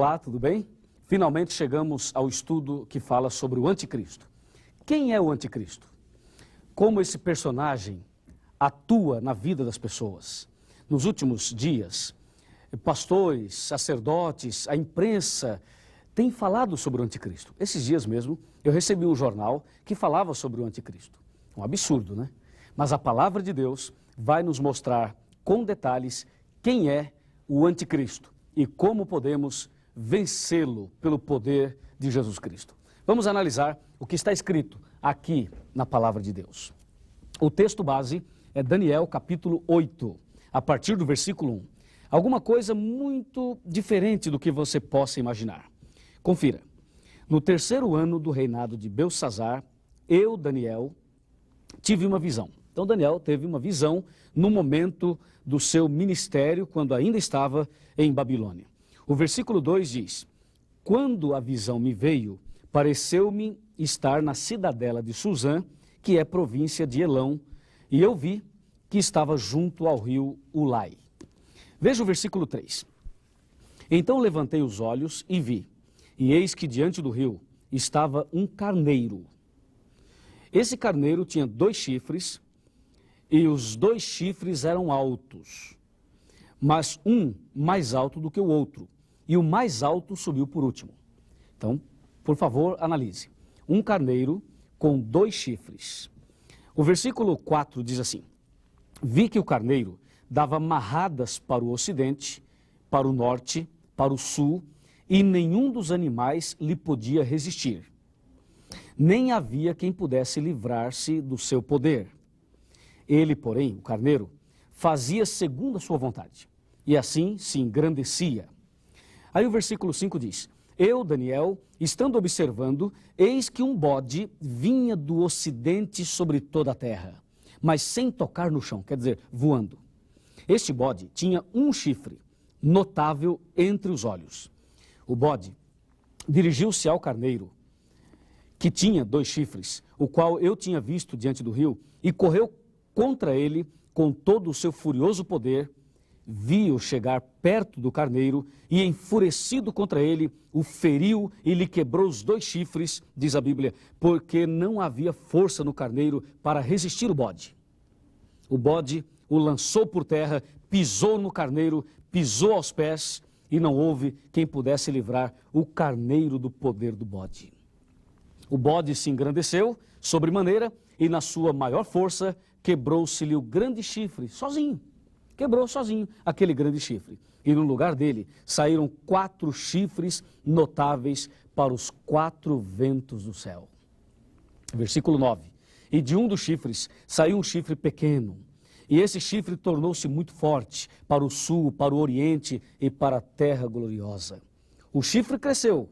Olá, tudo bem? Finalmente chegamos ao estudo que fala sobre o anticristo. Quem é o anticristo? Como esse personagem atua na vida das pessoas? Nos últimos dias, pastores, sacerdotes, a imprensa têm falado sobre o anticristo. Esses dias mesmo, eu recebi um jornal que falava sobre o anticristo. Um absurdo, né? Mas a palavra de Deus vai nos mostrar com detalhes quem é o anticristo e como podemos vencê-lo pelo poder de Jesus Cristo. Vamos analisar o que está escrito aqui na palavra de Deus. O texto base é Daniel capítulo 8, a partir do versículo 1. Alguma coisa muito diferente do que você possa imaginar. Confira. No terceiro ano do reinado de Belsazzar, eu, Daniel, tive uma visão. Então Daniel teve uma visão no momento do seu ministério, quando ainda estava em Babilônia. O versículo 2 diz: quando a visão me veio, pareceu-me estar na cidadela de Suzã, que é província de Elão, e eu vi que estava junto ao rio Ulai. Veja o versículo 3. Então levantei os olhos e vi, e eis que diante do rio estava um carneiro. Esse carneiro tinha 2 chifres, e os 2 chifres eram altos, mas um mais alto do que o outro, e o mais alto subiu por último. Então, por favor, analise. Um carneiro com 2 chifres. O versículo 4 diz assim: vi que o carneiro dava marradas para o ocidente, para o norte, para o sul, e nenhum dos animais lhe podia resistir. Nem havia quem pudesse livrar-se do seu poder. Ele, porém, o carneiro, fazia segundo a sua vontade, e assim se engrandecia. Aí o versículo 5 diz: eu, Daniel, estando observando, eis que um bode vinha do ocidente sobre toda a terra, mas sem tocar no chão, quer dizer, voando. Este bode tinha um chifre, notável entre os olhos. O bode dirigiu-se ao carneiro, que tinha 2 chifres, o qual eu tinha visto diante do rio, e correu contra ele com todo o seu furioso poder. Vi-o chegar perto do carneiro e, enfurecido contra ele, o feriu e lhe quebrou os 2 chifres, diz a Bíblia, porque não havia força no carneiro para resistir o bode. O bode o lançou por terra, pisou no carneiro, pisou aos pés, e não houve quem pudesse livrar o carneiro do poder do bode. O bode se engrandeceu sobremaneira e, na sua maior força, quebrou-se-lhe o grande chifre, sozinho. Quebrou sozinho aquele grande chifre. E no lugar dele saíram 4 chifres notáveis para os 4 ventos do céu. Versículo 9. E de um dos chifres saiu um chifre pequeno. E esse chifre tornou-se muito forte para o sul, para o oriente e para a terra gloriosa. O chifre cresceu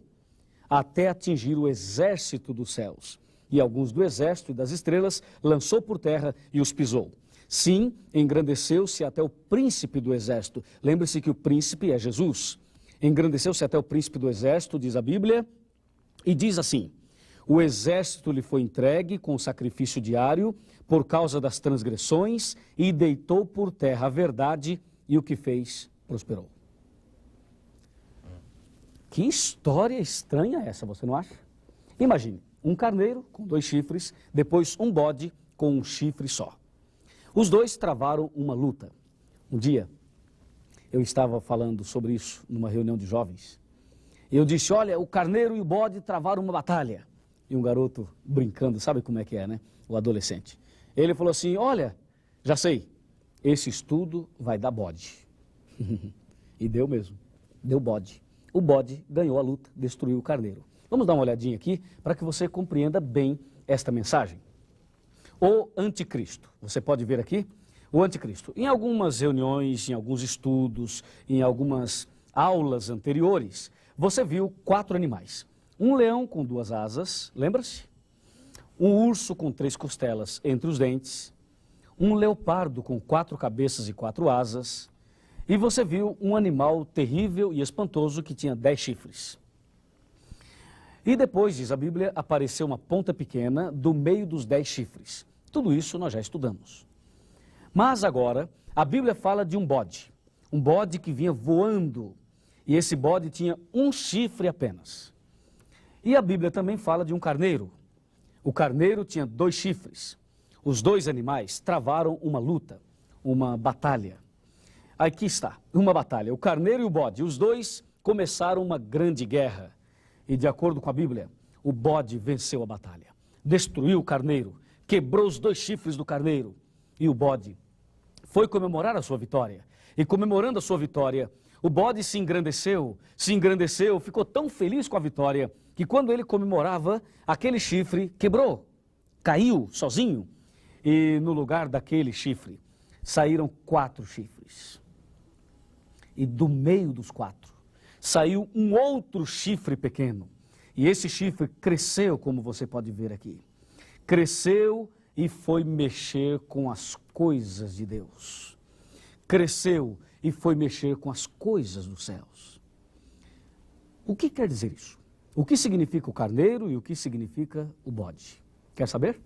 até atingir o exército dos céus. E alguns do exército e das estrelas lançou por terra e os pisou. Sim, engrandeceu-se até o príncipe do exército. Lembre-se que o príncipe é Jesus. Engrandeceu-se até o príncipe do exército, diz a Bíblia, e diz assim: o exército lhe foi entregue com sacrifício diário por causa das transgressões e deitou por terra a verdade, e o que fez prosperou. Que história estranha essa, você não acha? Imagine, um carneiro com 2 chifres, depois um bode com um chifre só. Os 2 travaram uma luta. Um dia, eu estava falando sobre isso numa reunião de jovens. Eu disse: olha, o carneiro e o bode travaram uma batalha. E um garoto brincando, sabe como é que é, né? O adolescente. Ele falou assim: olha, já sei, esse estudo vai dar bode. E deu mesmo, deu bode. O bode ganhou a luta, destruiu o carneiro. Vamos dar uma olhadinha aqui para que você compreenda bem esta mensagem. O anticristo, você pode ver aqui, o anticristo. Em algumas reuniões, em alguns estudos, em algumas aulas anteriores, você viu 4 animais. Um leão com 2 asas, lembra-se? Um urso com 3 costelas entre os dentes, um leopardo com 4 cabeças e 4 asas, e você viu um animal terrível e espantoso que tinha 10 chifres. E depois, diz a Bíblia, apareceu uma ponta pequena do meio dos 10 chifres. Tudo isso nós já estudamos. Mas agora, a Bíblia fala de um bode que vinha voando e esse bode tinha um chifre apenas. E a Bíblia também fala de um carneiro. O carneiro tinha 2 chifres. Os 2 animais travaram uma luta, uma batalha. Aqui está, uma batalha. O carneiro e o bode, os 2 começaram uma grande guerra. E de acordo com a Bíblia, o bode venceu a batalha. Destruiu o carneiro, quebrou os 2 chifres do carneiro. E o bode foi comemorar a sua vitória. E comemorando a sua vitória, o bode se engrandeceu, ficou tão feliz com a vitória, que quando ele comemorava, aquele chifre quebrou, caiu sozinho. E no lugar daquele chifre, saíram 4 chifres. E do meio dos 4, saiu um outro chifre pequeno. E esse chifre cresceu, como você pode ver aqui. Cresceu e foi mexer com as coisas de Deus. Cresceu e foi mexer com as coisas dos céus. O que quer dizer isso? O que significa o carneiro e o que significa o bode? Quer saber?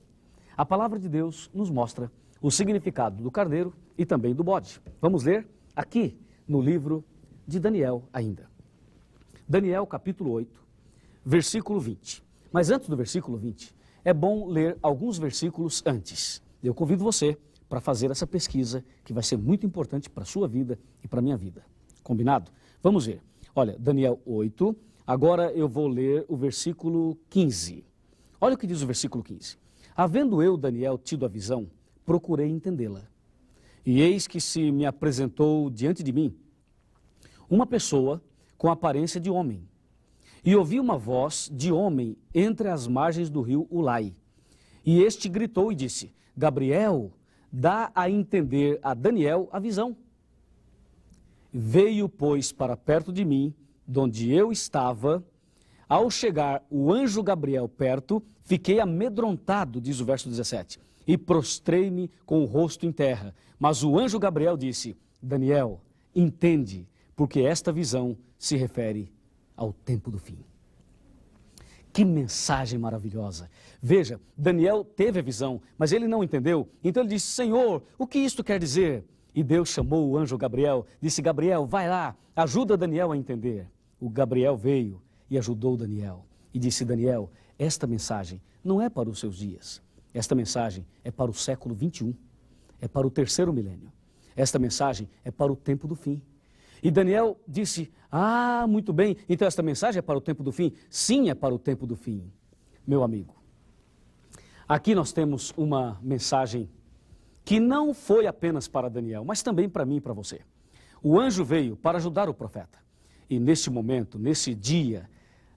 A palavra de Deus nos mostra o significado do carneiro e também do bode. Vamos ler aqui no livro de Daniel ainda. Daniel capítulo 8, versículo 20. Mas antes do versículo 20, é bom ler alguns versículos antes. Eu convido você para fazer essa pesquisa, que vai ser muito importante para a sua vida e para a minha vida. Combinado? Vamos ver. Olha, Daniel 8, agora eu vou ler o versículo 15. Olha o que diz o versículo 15. Havendo eu, Daniel, tido a visão, procurei entendê-la. E eis que se me apresentou diante de mim uma pessoa com aparência de homem. E ouvi uma voz de homem entre as margens do rio Ulai. E este gritou e disse: Gabriel, dá a entender a Daniel a visão. Veio, pois, para perto de mim, donde eu estava. Ao chegar o anjo Gabriel perto, fiquei amedrontado, diz o verso 17, e prostrei-me com o rosto em terra. Mas o anjo Gabriel disse: Daniel, entende, porque esta visão se refere ao tempo do fim. Que mensagem maravilhosa. Veja, Daniel teve a visão, mas ele não entendeu. Então ele disse: Senhor, o que isto quer dizer? E Deus chamou o anjo Gabriel, disse: Gabriel, vai lá, ajuda Daniel a entender. O Gabriel veio e ajudou Daniel. E disse: Daniel, esta mensagem não é para os seus dias. Esta mensagem é para o século 21. É para o 3º milênio. Esta mensagem é para o tempo do fim. E Daniel disse: ah, muito bem, então esta mensagem é para o tempo do fim? Sim, é para o tempo do fim. Meu amigo, aqui nós temos uma mensagem que não foi apenas para Daniel, mas também para mim e para você. O anjo veio para ajudar o profeta. E neste momento, nesse dia,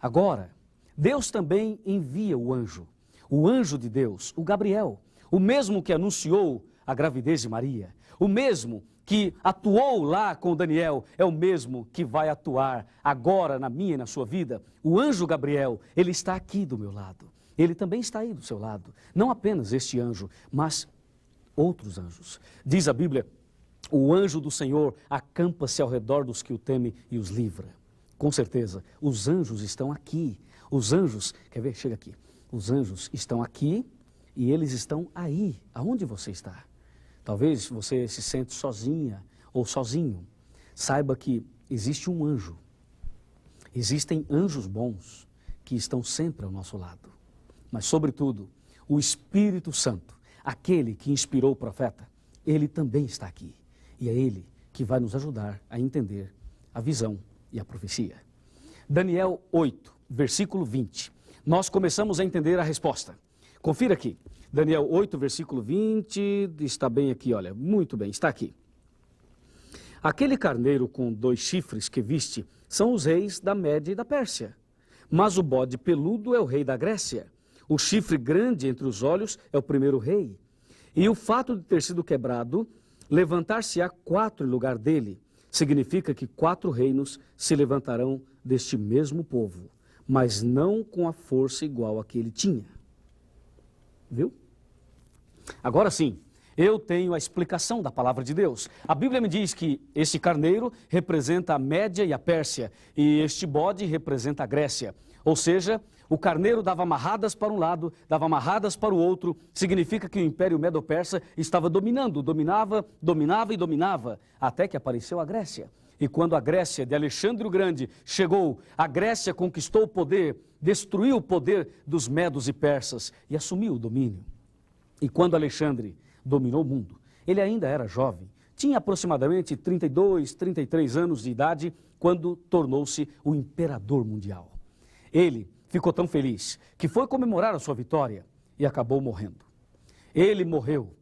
agora, Deus também envia o anjo de Deus, o Gabriel, o mesmo que anunciou a gravidez de Maria, o mesmo que atuou lá com Daniel, é o mesmo que vai atuar agora na minha e na sua vida. O anjo Gabriel, ele está aqui do meu lado. Ele também está aí do seu lado. Não apenas este anjo, mas outros anjos. Diz a Bíblia: o anjo do Senhor acampa-se ao redor dos que o temem e os livra. Com certeza, os anjos estão aqui. Os anjos, quer ver? Chega aqui. Os anjos estão aqui e eles estão aí, aonde você está. Talvez você se sente sozinha ou sozinho. Saiba que existe um anjo. Existem anjos bons que estão sempre ao nosso lado. Mas, sobretudo, o Espírito Santo, aquele que inspirou o profeta, ele também está aqui. E é ele que vai nos ajudar a entender a visão e a profecia. Daniel 8, versículo 20. Nós começamos a entender a resposta. Confira aqui. Daniel 8, versículo 20, está bem aqui, olha, muito bem, está aqui. Aquele carneiro com 2 chifres que viste são os reis da Média e da Pérsia. Mas o bode peludo é o rei da Grécia. O chifre grande entre os olhos é o primeiro rei. E o fato de ter sido quebrado, levantar-se-á 4 em lugar dele. Significa que 4 reinos se levantarão deste mesmo povo, mas não com a força igual a que ele tinha. Viu? Agora sim, eu tenho a explicação da palavra de Deus. A Bíblia me diz que esse carneiro representa a Média e a Pérsia, e este bode representa a Grécia. Ou seja, o carneiro dava amarradas para um lado, dava amarradas para o outro, significa que o Império Medo-Persa estava dominava, até que apareceu a Grécia. E quando a Grécia de Alexandre o Grande chegou, a Grécia conquistou o poder, destruiu o poder dos medos e persas e assumiu o domínio. E quando Alexandre dominou o mundo, ele ainda era jovem, tinha aproximadamente 32, 33 anos de idade quando tornou-se o imperador mundial. Ele ficou tão feliz que foi comemorar a sua vitória e acabou morrendo. Ele morreu.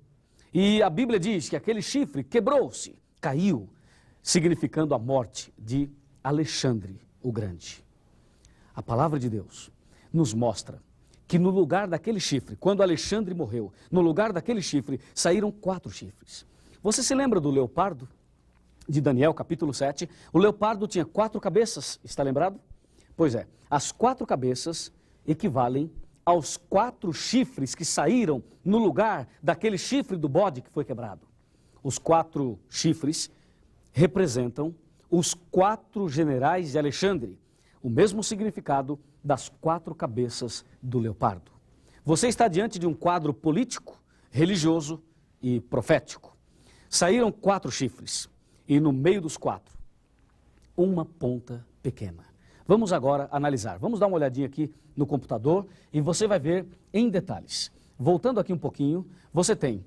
E a Bíblia diz que aquele chifre quebrou-se, caiu, significando a morte de Alexandre o Grande. A palavra de Deus nos mostra que no lugar daquele chifre, quando Alexandre morreu, no lugar daquele chifre saíram 4 chifres. Você se lembra do leopardo? De Daniel, capítulo 7. O leopardo tinha 4 cabeças, está lembrado? Pois é, as 4 cabeças equivalem aos 4 chifres que saíram no lugar daquele chifre do bode que foi quebrado. Os 4 chifres representam os 4 generais de Alexandre, o mesmo significado das 4 cabeças do leopardo. Você está diante de um quadro político, religioso e profético. Saíram 4 chifres e no meio dos 4, uma ponta pequena. Vamos agora analisar. Vamos dar uma olhadinha aqui no computador e você vai ver em detalhes. Voltando aqui um pouquinho, você tem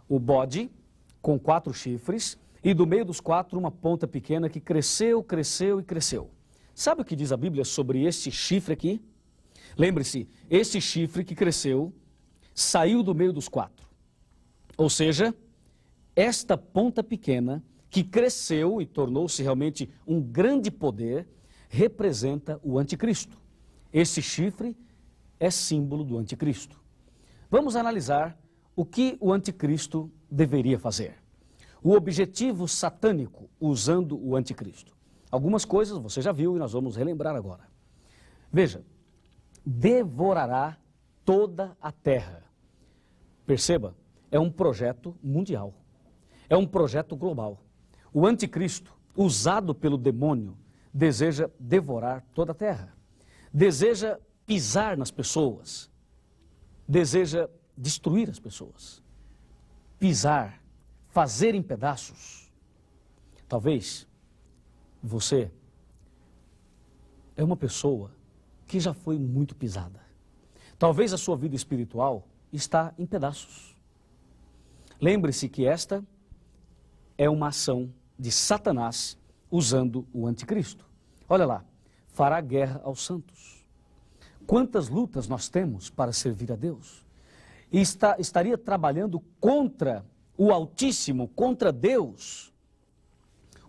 o bode com 4 chifres e do meio dos 4 uma ponta pequena que cresceu, cresceu e cresceu. Sabe o que diz a Bíblia sobre este chifre aqui? Lembre-se, esse chifre que cresceu saiu do meio dos 4. Ou seja, esta ponta pequena que cresceu e tornou-se realmente um grande poder representa o anticristo. Esse chifre é símbolo do anticristo. Vamos analisar o que o anticristo deveria fazer. O objetivo satânico usando o anticristo. Algumas coisas você já viu e nós vamos relembrar agora. Veja, devorará toda a terra. Perceba, é um projeto mundial. É um projeto global. O anticristo, usado pelo demônio, deseja devorar toda a terra. Deseja pisar nas pessoas. Deseja destruir as pessoas. Pisar, fazer em pedaços. Talvez você é uma pessoa que já foi muito pisada. Talvez a sua vida espiritual está em pedaços. Lembre-se que esta é uma ação de Satanás usando o anticristo. Olha lá, fará guerra aos santos. Quantas lutas nós temos para servir a Deus? E estaria trabalhando contra o Altíssimo, contra Deus.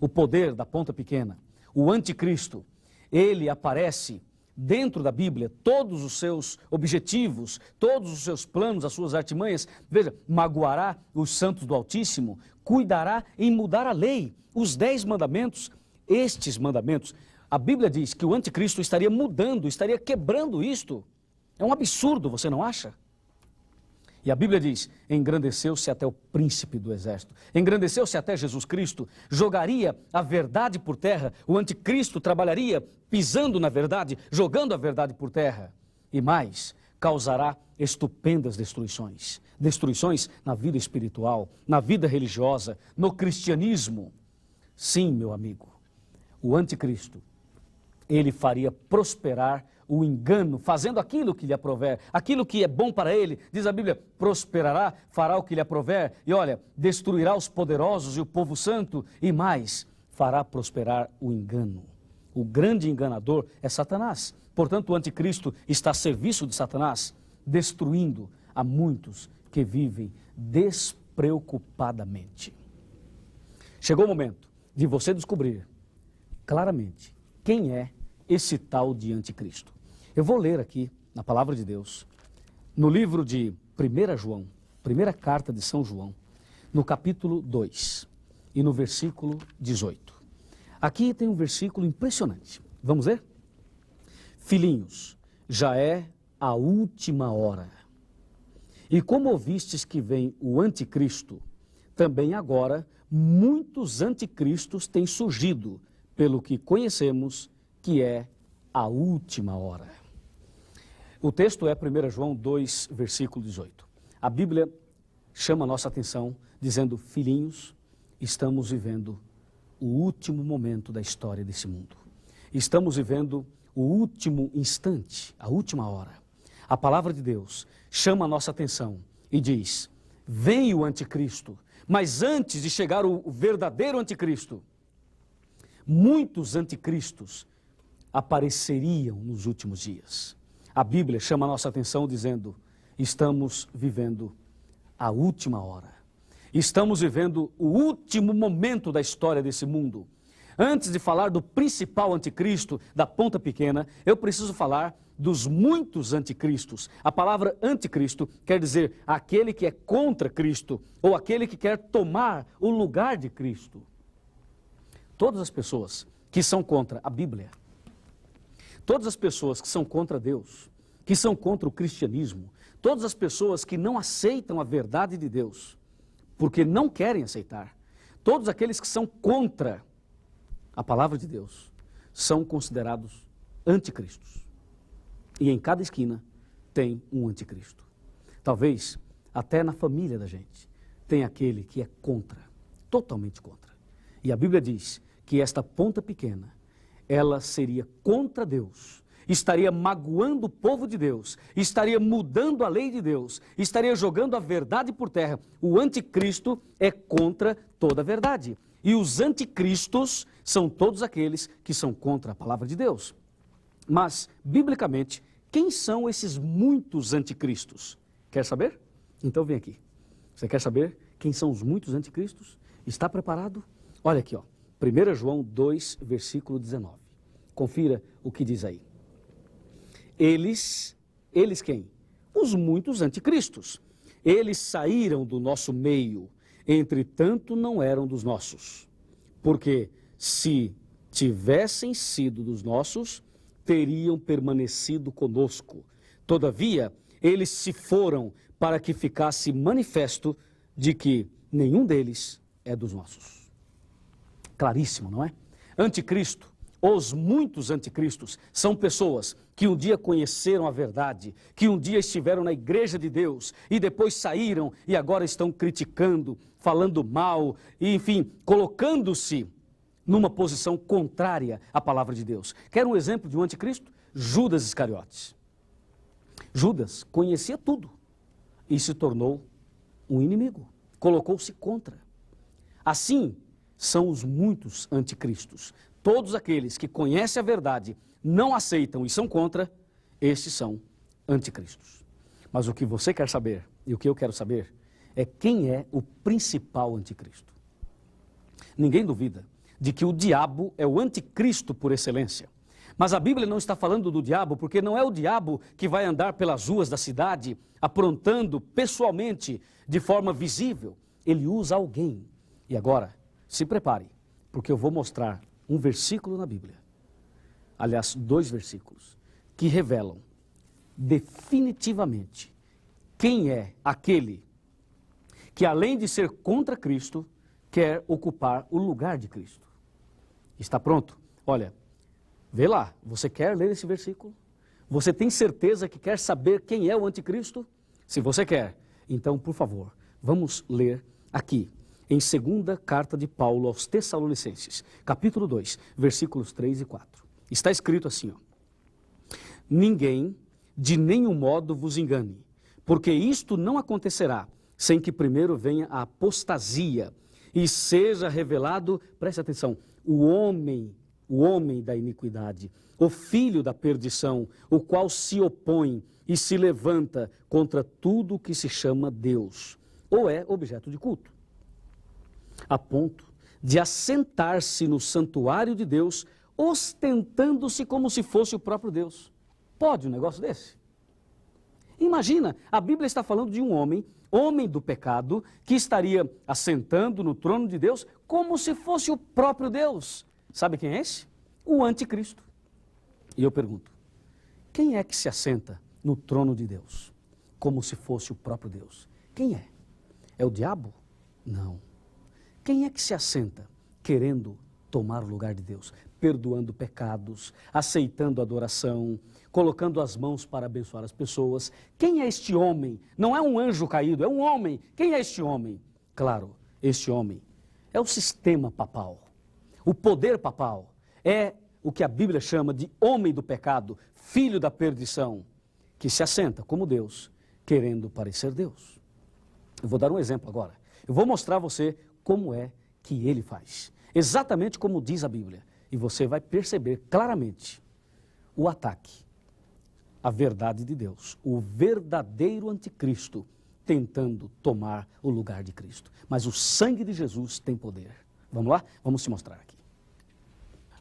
O poder da ponta pequena, o anticristo, ele aparece dentro da Bíblia, todos os seus objetivos, todos os seus planos, as suas artimanhas. Veja, magoará os santos do Altíssimo, cuidará em mudar a lei, os 10 mandamentos. Estes mandamentos, a Bíblia diz que o anticristo estaria mudando, estaria quebrando isto. É um absurdo, você não acha? E a Bíblia diz, engrandeceu-se até o príncipe do exército, engrandeceu-se até Jesus Cristo, jogaria a verdade por terra, o anticristo trabalharia pisando na verdade, jogando a verdade por terra. E mais, causará estupendas destruições. Destruições na vida espiritual, na vida religiosa, no cristianismo. Sim, meu amigo, o anticristo, ele faria prosperar o engano, fazendo aquilo que lhe aprover, aquilo que é bom para ele, diz a Bíblia, prosperará, fará o que lhe aprover, e olha, destruirá os poderosos e o povo santo, e mais, fará prosperar o engano. O grande enganador é Satanás. Portanto, o anticristo está a serviço de Satanás, destruindo a muitos que vivem despreocupadamente. Chegou o momento de você descobrir claramente quem é esse tal de anticristo. Eu vou ler aqui, na palavra de Deus, no livro de 1 João, primeira carta de São João, no capítulo 2 e no versículo 18. Aqui tem um versículo impressionante. Vamos ver? Filhinhos, já é a última hora. E como ouvistes que vem o anticristo, também agora muitos anticristos têm surgido, pelo que conhecemos que é a última hora. O texto é 1 João 2, versículo 18. A Bíblia chama a nossa atenção dizendo, filhinhos, estamos vivendo o último momento da história desse mundo. Estamos vivendo o último instante, a última hora. A palavra de Deus chama a nossa atenção e diz: vem o anticristo, mas antes de chegar o verdadeiro anticristo, muitos anticristos apareceriam nos últimos dias. A Bíblia chama a nossa atenção dizendo: estamos vivendo a última hora. Estamos vivendo o último momento da história desse mundo. Antes de falar do principal anticristo, da ponta pequena, eu preciso falar dos muitos anticristos. A palavra anticristo quer dizer aquele que é contra Cristo, ou aquele que quer tomar o lugar de Cristo. Todas as pessoas que são contra a Bíblia, todas as pessoas que são contra Deus, que são contra o cristianismo, todas as pessoas que não aceitam a verdade de Deus, porque não querem aceitar, todos aqueles que são contra a palavra de Deus, são considerados anticristos. E em cada esquina tem um anticristo. Talvez até na família da gente tem aquele que é contra, totalmente contra. E a Bíblia diz que esta ponta pequena, ela seria contra Deus, estaria magoando o povo de Deus, estaria mudando a lei de Deus, estaria jogando a verdade por terra. O anticristo é contra toda a verdade. E os anticristos são todos aqueles que são contra a palavra de Deus. Mas, biblicamente, quem são esses muitos anticristos? Quer saber? Então vem aqui. Você quer saber quem são os muitos anticristos? Está preparado? Olha aqui, ó. 1 João 2, versículo 19. Confira o que diz aí. Eles quem? Os muitos anticristos. Eles saíram do nosso meio, entretanto não eram dos nossos. Porque se tivessem sido dos nossos, teriam permanecido conosco. Todavia, eles se foram para que ficasse manifesto de que nenhum deles é dos nossos. Claríssimo, não é? Anticristo, os muitos anticristos, são pessoas que um dia conheceram a verdade, que um dia estiveram na igreja de Deus e depois saíram e agora estão criticando, falando mal, e enfim, colocando-se numa posição contrária à palavra de Deus. Quer um exemplo de um anticristo? Judas Iscariotes. Judas conhecia tudo e se tornou um inimigo, colocou-se contra. Assim são os muitos anticristos. Todos aqueles que conhecem a verdade, não aceitam e são contra, estes são anticristos. Mas o que você quer saber, e o que eu quero saber, é quem é o principal anticristo. Ninguém duvida de que o diabo é o anticristo por excelência. Mas a Bíblia não está falando do diabo, porque não é o diabo que vai andar pelas ruas da cidade, aprontando pessoalmente, de forma visível. Ele usa alguém. E agora, se prepare, porque eu vou mostrar um versículo na Bíblia, aliás, 2 versículos, que revelam definitivamente quem é aquele que, além de ser contra Cristo, quer ocupar o lugar de Cristo. Está pronto? Olha, vê lá, você quer ler esse versículo? Você tem certeza que quer saber quem é o anticristo? Se você quer, então, por favor, vamos ler aqui, em 2ª carta de Paulo aos Tessalonicenses, capítulo 2, versículos 3 e 4. Está escrito assim, ó: ninguém de nenhum modo vos engane, porque isto não acontecerá sem que primeiro venha a apostasia e seja revelado, preste atenção, o homem da iniquidade, o filho da perdição, o qual se opõe e se levanta contra tudo o que se chama Deus, ou é objeto de culto, a ponto de assentar-se no santuário de Deus, ostentando-se como se fosse o próprio Deus. Pode um negócio desse? Imagina, a Bíblia está falando de um homem do pecado, que estaria assentando no trono de Deus como se fosse o próprio Deus. Sabe quem é esse? O anticristo. E eu pergunto, quem é que se assenta no trono de Deus como se fosse o próprio Deus? Quem é? É o diabo? Não. Quem é que se assenta querendo tomar o lugar de Deus, perdoando pecados, aceitando adoração, colocando as mãos para abençoar as pessoas? Quem é este homem? Não é um anjo caído, é um homem. Quem é este homem? Claro, este homem é o sistema papal. O poder papal é o que a Bíblia chama de homem do pecado, filho da perdição, que se assenta como Deus, querendo parecer Deus. Eu vou dar um exemplo agora. Eu vou mostrar a você como é que ele faz. Exatamente como diz a Bíblia. E você vai perceber claramente o ataque à verdade de Deus. O verdadeiro anticristo tentando tomar o lugar de Cristo. Mas o sangue de Jesus tem poder. Vamos lá? Vamos te mostrar aqui.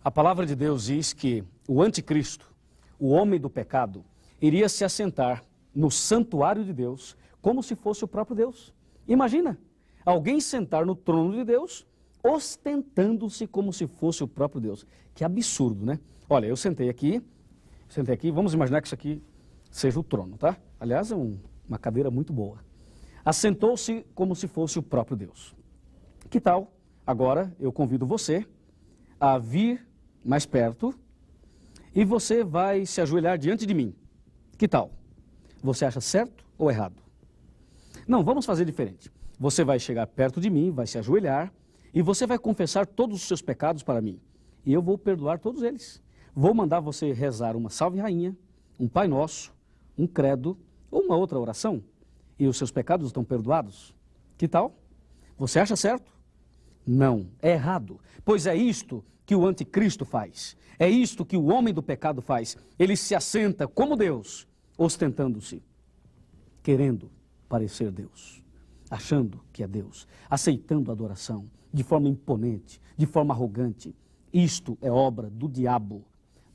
A palavra de Deus diz que o anticristo, o homem do pecado, iria se assentar no santuário de Deus como se fosse o próprio Deus. Imagina, alguém sentar no trono de Deus, ostentando-se como se fosse o próprio Deus. Que absurdo, né? Olha, eu sentei aqui, vamos imaginar que isso aqui seja o trono, tá? Aliás, é uma cadeira muito boa. Assentou-se como se fosse o próprio Deus. Que tal? Agora eu convido você a vir mais perto e você vai se ajoelhar diante de mim. Que tal? Você acha certo ou errado? Não, vamos fazer diferente. Você vai chegar perto de mim, vai se ajoelhar e você vai confessar todos os seus pecados para mim. E eu vou perdoar todos eles. Vou mandar você rezar uma Salve Rainha, um Pai Nosso, um credo ou uma outra oração. E os seus pecados estão perdoados. Que tal? Você acha certo? Não, é errado. Pois é isto que o anticristo faz. É isto que o homem do pecado faz. Ele se assenta como Deus, ostentando-se, querendo parecer Deus, achando que é Deus, aceitando a adoração de forma imponente, de forma arrogante. Isto é obra do diabo.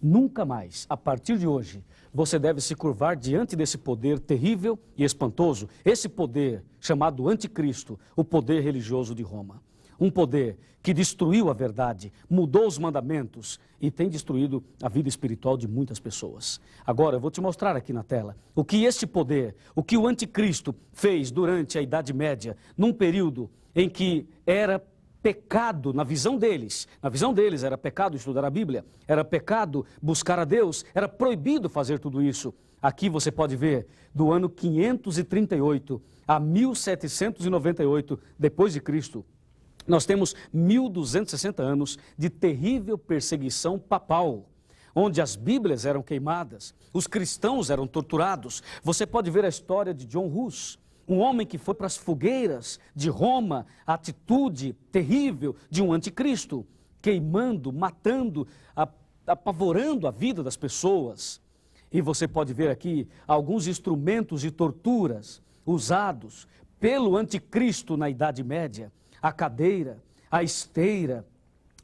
Nunca mais, a partir de hoje, você deve se curvar diante desse poder terrível e espantoso, esse poder chamado anticristo, o poder religioso de Roma. Um poder que destruiu a verdade, mudou os mandamentos e tem destruído a vida espiritual de muitas pessoas. Agora eu vou te mostrar aqui na tela o que este poder, o que o anticristo fez durante a Idade Média, num período em que era pecado na visão deles. Na visão deles era pecado estudar a Bíblia, era pecado buscar a Deus, era proibido fazer tudo isso. Aqui você pode ver, do ano 538 a 1798 depois de Cristo, nós temos 1260 anos de terrível perseguição papal, onde as Bíblias eram queimadas, os cristãos eram torturados. Você pode ver a história de John Hus, um homem que foi para as fogueiras de Roma, a atitude terrível de um anticristo, queimando, matando, apavorando a vida das pessoas. E você pode ver aqui alguns instrumentos de torturas usados pelo anticristo na Idade Média. A cadeira, a esteira.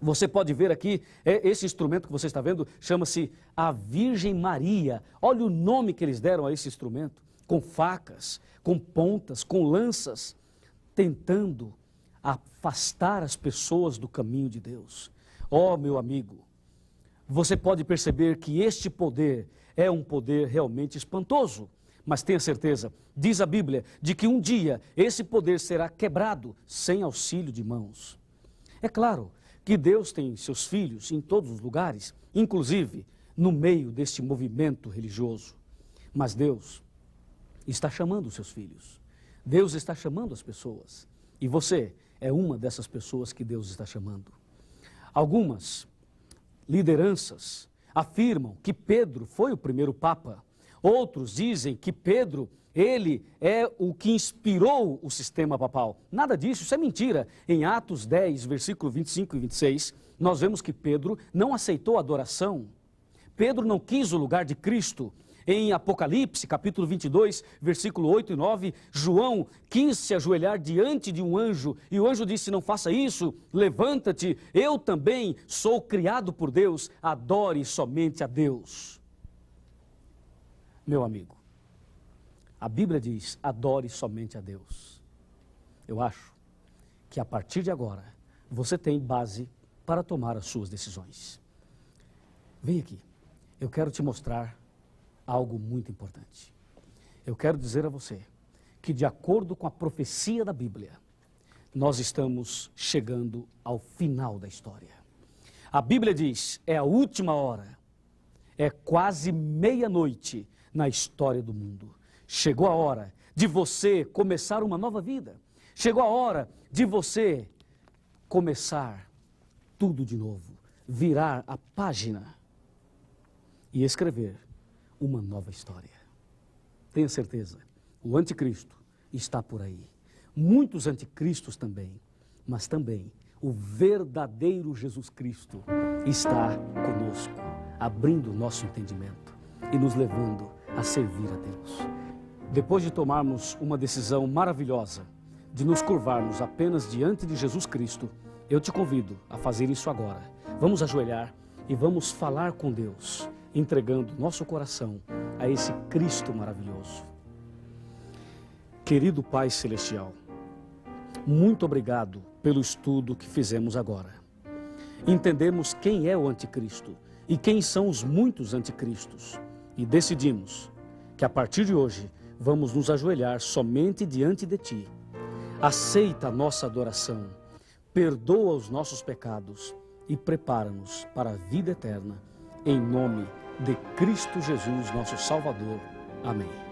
Você pode ver aqui, esse instrumento que você está vendo, chama-se a Virgem Maria. Olha o nome que eles deram a esse instrumento, com facas, com pontas, com lanças, tentando afastar as pessoas do caminho de Deus. Oh, meu amigo, você pode perceber que este poder é um poder realmente espantoso. Mas tenha certeza, diz a Bíblia, de que um dia esse poder será quebrado sem auxílio de mãos. É claro que Deus tem seus filhos em todos os lugares, inclusive no meio deste movimento religioso. Mas Deus está chamando os seus filhos. Deus está chamando as pessoas. E você é uma dessas pessoas que Deus está chamando. Algumas lideranças afirmam que Pedro foi o primeiro Papa. Outros dizem que Pedro, ele é o que inspirou o sistema papal. Nada disso, isso é mentira. Em Atos 10, versículo 25 e 26, nós vemos que Pedro não aceitou a adoração. Pedro não quis o lugar de Cristo. Em Apocalipse, capítulo 22, versículo 8 e 9, João quis se ajoelhar diante de um anjo, e o anjo disse, não faça isso, levanta-te, eu também sou criado por Deus, adore somente a Deus. Meu amigo, a Bíblia diz, adore somente a Deus. Eu acho que a partir de agora, você tem base para tomar as suas decisões. Vem aqui, eu quero te mostrar algo muito importante. Eu quero dizer a você que, de acordo com a profecia da Bíblia, nós estamos chegando ao final da história. A Bíblia diz, é a última hora, é quase meia-noite na história do mundo. Chegou a hora de você começar uma nova vida. Chegou a hora de você começar tudo de novo, virar a página e escrever uma nova história. Tenha certeza, o anticristo está por aí. Muitos anticristos também, mas também o verdadeiro Jesus Cristo está conosco, abrindo nosso entendimento e nos levando a servir a Deus. Depois de tomarmos uma decisão maravilhosa, de nos curvarmos apenas diante de Jesus Cristo, eu te convido a fazer isso agora. Vamos ajoelhar e vamos falar com Deus, entregando nosso coração a esse Cristo maravilhoso. Querido Pai Celestial, muito obrigado pelo estudo que fizemos agora. Entendemos quem é o anticristo e quem são os muitos anticristos e decidimos que a partir de hoje vamos nos ajoelhar somente diante de Ti. Aceita a nossa adoração, perdoa os nossos pecados e prepara-nos para a vida eterna, em nome de Cristo Jesus, nosso Salvador. Amém.